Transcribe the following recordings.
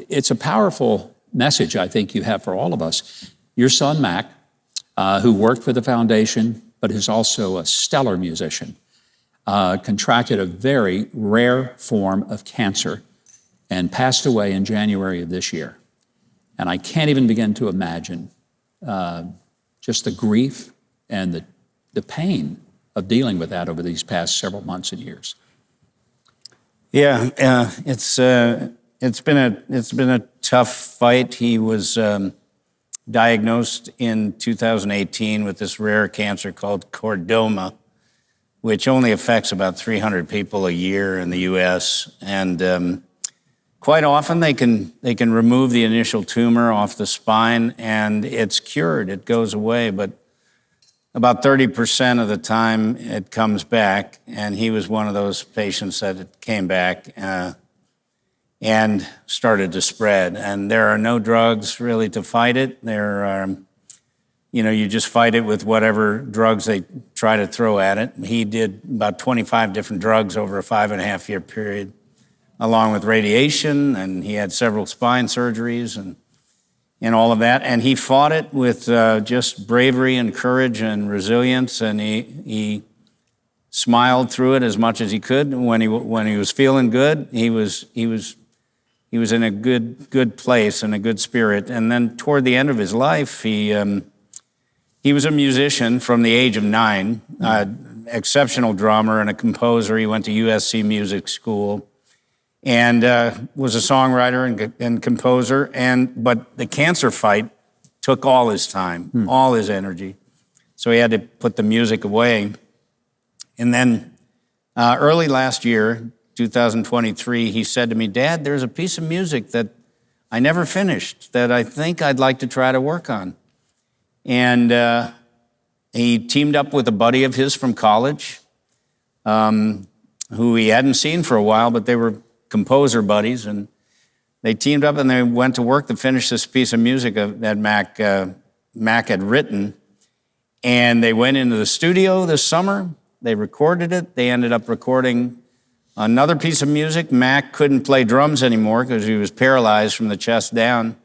it's a powerful message I think you have for all of us. Your son, Mac, who worked for the foundation, but is also a stellar musician, contracted a very rare form of cancer and passed away in January of this year. And I can't even begin to imagine just the grief and the pain of dealing with that over these past several months and years. Yeah, it's been a tough fight. He was diagnosed in 2018 with this rare cancer called chordoma, which only affects about 300 people a year in the U.S. And quite often they can remove the initial tumor off the spine and it's cured. It goes away, but about 30% of the time it comes back. And he was one of those patients that it came back and started to spread. And there are no drugs really to fight it. There are, you just fight it with whatever drugs they try to throw at it. He did about 25 different drugs over a 5.5-year period, along with radiation, and he had several spine surgeries and all of that. And he fought it with just bravery and courage and resilience, and he smiled through it as much as he could. When he was feeling good, he was in a good place and a good spirit. And then toward the end of his life, he was a musician from the age of 9, exceptional drummer and a composer. He went to USC Music School and was a songwriter and composer. But the cancer fight took all his time, all his energy. So he had to put the music away. And then early last year, 2023, he said to me, "Dad, there's a piece of music that I never finished that I think I'd like to try to work on." And he teamed up with a buddy of his from college, who he hadn't seen for a while, but they were composer buddies, and they teamed up and they went to work to finish this piece of music that Mac had written. And they went into the studio this summer. They recorded it. They ended up recording another piece of music. Mac couldn't play drums anymore because he was paralyzed from the chest down,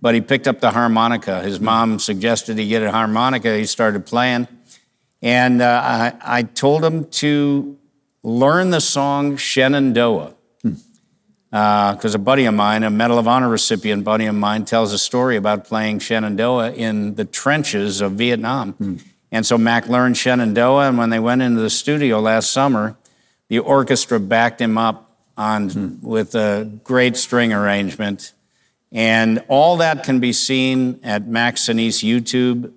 but he picked up the harmonica. His mom suggested he get a harmonica. He started playing. And I told him to learn the song Shenandoah, because a buddy of mine, a Medal of Honor recipient buddy of mine, tells a story about playing Shenandoah in the trenches of Vietnam. And so Mac learned Shenandoah, and when they went into the studio last summer, the orchestra backed him up with a great string arrangement. And all that can be seen at Mac Sinise YouTube.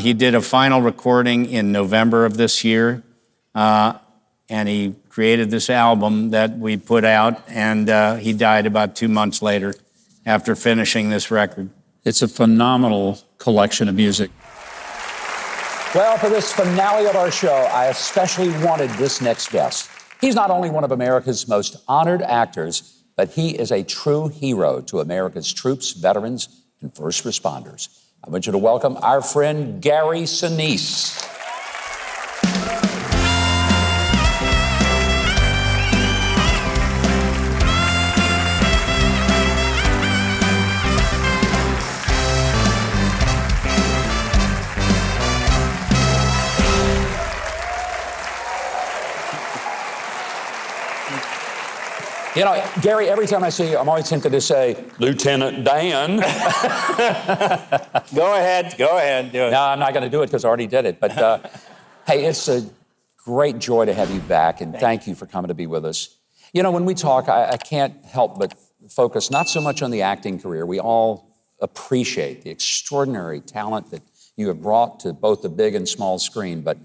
He did a final recording in November of this year, and he created this album that we put out, and he died about 2 months later after finishing this record. It's a phenomenal collection of music. Well, for this finale of our show, I especially wanted this next guest. He's not only one of America's most honored actors, but he is a true hero to America's troops, veterans, and first responders. I want you to welcome our friend Gary Sinise. You know, Gary, every time I see you, I'm always tempted to say, Lieutenant Dan. Go ahead, do it. No, I'm not going to do it because I already did it. But hey, it's a great joy to have you back, and thank you for coming to be with us. You know, when we talk, I can't help but focus not so much on the acting career. We all appreciate the extraordinary talent that you have brought to both the big and small screen. But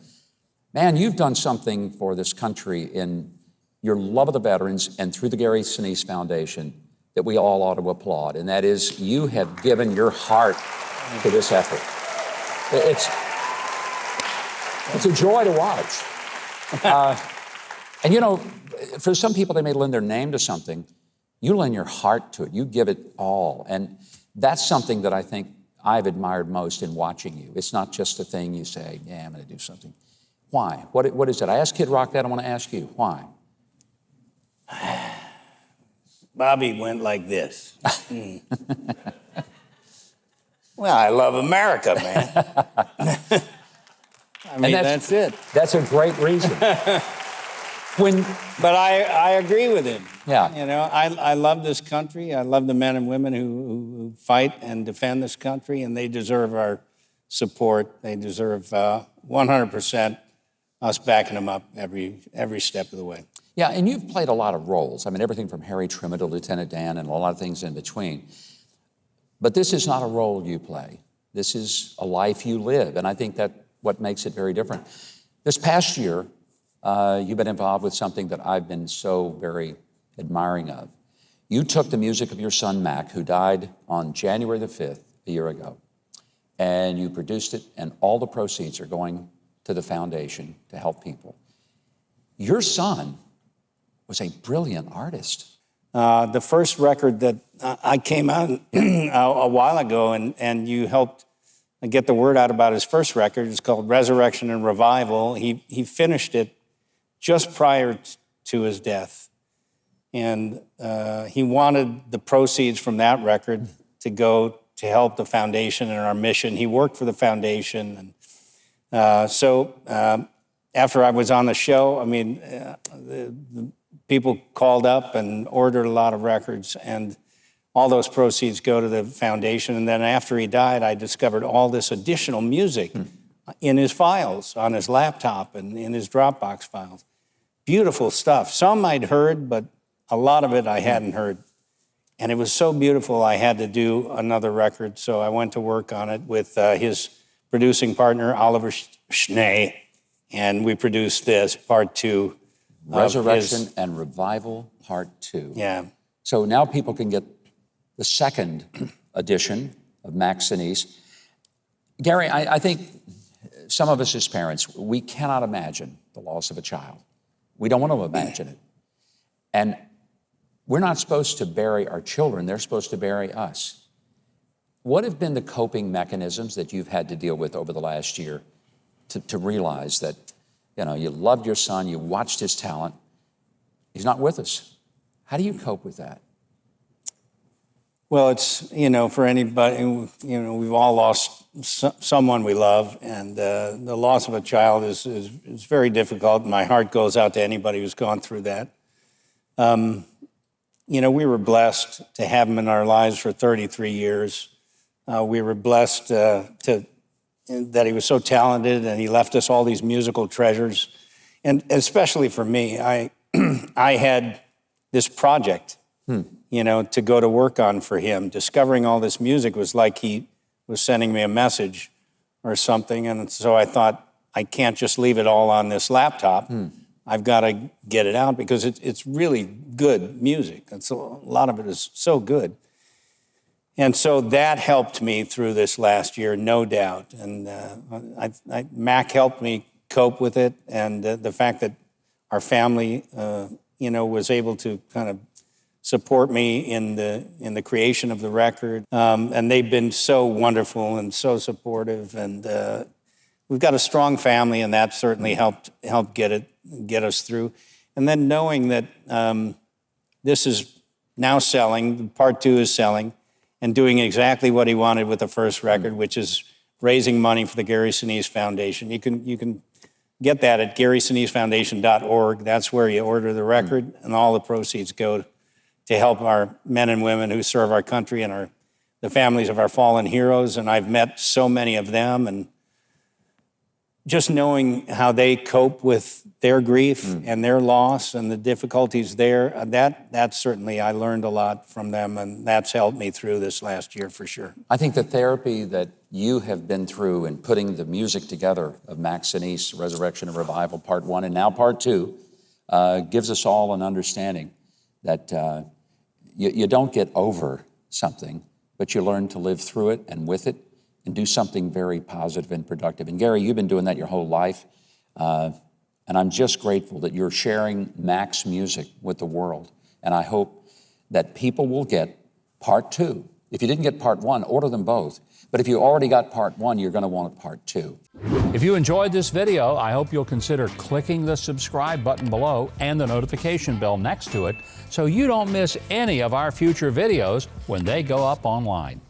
man, you've done something for this country in your love of the veterans and through the Gary Sinise Foundation that we all ought to applaud. And that is, you have given your heart to this effort. It's a joy to watch. And you know, for some people, they may lend their name to something. You lend your heart to it. You give it all. And that's something that I think I've admired most in watching you. It's not just a thing you say, yeah, I'm going to do something. Why? What is it? I asked Kid Rock that. I want to ask you, why? Bobby went like this. Well, I love America, man. I mean, that's it. That's a great reason. But I agree with him. Yeah. You know, I love this country. I love the men and women who fight and defend this country, and they deserve our support. They deserve 100% us backing them up every step of the way. Yeah, and you've played a lot of roles. I mean, everything from Harry Trimmer to Lieutenant Dan and a lot of things in between. But this is not a role you play. This is a life you live, and I think that's what makes it very different. This past year, you've been involved with something that I've been so very admiring of. You took the music of your son, Mac, who died on January the 5th, a year ago, and you produced it, and all the proceeds are going to the foundation to help people. Your son was a brilliant artist. The first record that I came out a while ago, and you helped get the word out about his first record. It's called Resurrection and Revival. He finished it just prior to his death. And he wanted the proceeds from that record to go to help the foundation and our mission. He worked for the foundation. And so after I was on the show, I mean, the people called up and ordered a lot of records, and all those proceeds go to the foundation. And then after he died, I discovered all this additional music in his files, on his laptop and in his Dropbox files. Beautiful stuff. Some I'd heard, but a lot of it I hadn't heard. And it was so beautiful, I had to do another record. So I went to work on it with his producing partner, Oliver Schnee, and we produced this, part 2. Resurrection and Revival, part 2. Yeah. So now people can get the second edition of Mac Sinise. Gary, I think some of us as parents, we cannot imagine the loss of a child. We don't want to imagine it. And we're not supposed to bury our children. They're supposed to bury us. What have been the coping mechanisms that you've had to deal with over the last year to realize that, you know, you loved your son, you watched his talent, he's not with us? How do you cope with that? Well, it's, you know, for anybody, you know, we've all lost someone we love, and the loss of a child is very difficult. My heart goes out to anybody who's gone through that. You know, we were blessed to have him in our lives for 33 years. We were blessed that he was so talented, and he left us all these musical treasures. And especially for me, I had this project, you know, to go to work on for him. Discovering all this music was like he was sending me a message or something. And so I thought, I can't just leave it all on this laptop. I've got to get it out because it's really good music. A lot of it is so good. And so that helped me through this last year, no doubt. And Mac helped me cope with it. And the fact that our family, you know, was able to kind of support me in the creation of the record. And they've been so wonderful and so supportive. And we've got a strong family, and that certainly helped get us through. And then knowing that this is now selling, part 2 is selling, and doing exactly what he wanted with the first record, which is raising money for the Gary Sinise Foundation. You can get that at GarySiniseFoundation.org. That's where you order the record, and all the proceeds go to help our men and women who serve our country and the families of our fallen heroes. And I've met so many of them, and just knowing how they cope with their grief and their loss and the difficulties there, that certainly I learned a lot from them, and that's helped me through this last year for sure. I think the therapy that you have been through in putting the music together of Mac Sinise, Resurrection and Revival, part 1, and now part 2, gives us all an understanding that you don't get over something, but you learn to live through it and with it and do something very positive and productive. And Gary, you've been doing that your whole life. And I'm just grateful that you're sharing Mac's music with the world. And I hope that people will get part 2 If you didn't get part one, order them both. But if you already got part one, you're going to want part two. If you enjoyed this video, I hope you'll consider clicking the subscribe button below and the notification bell next to it so you don't miss any of our future videos when they go up online.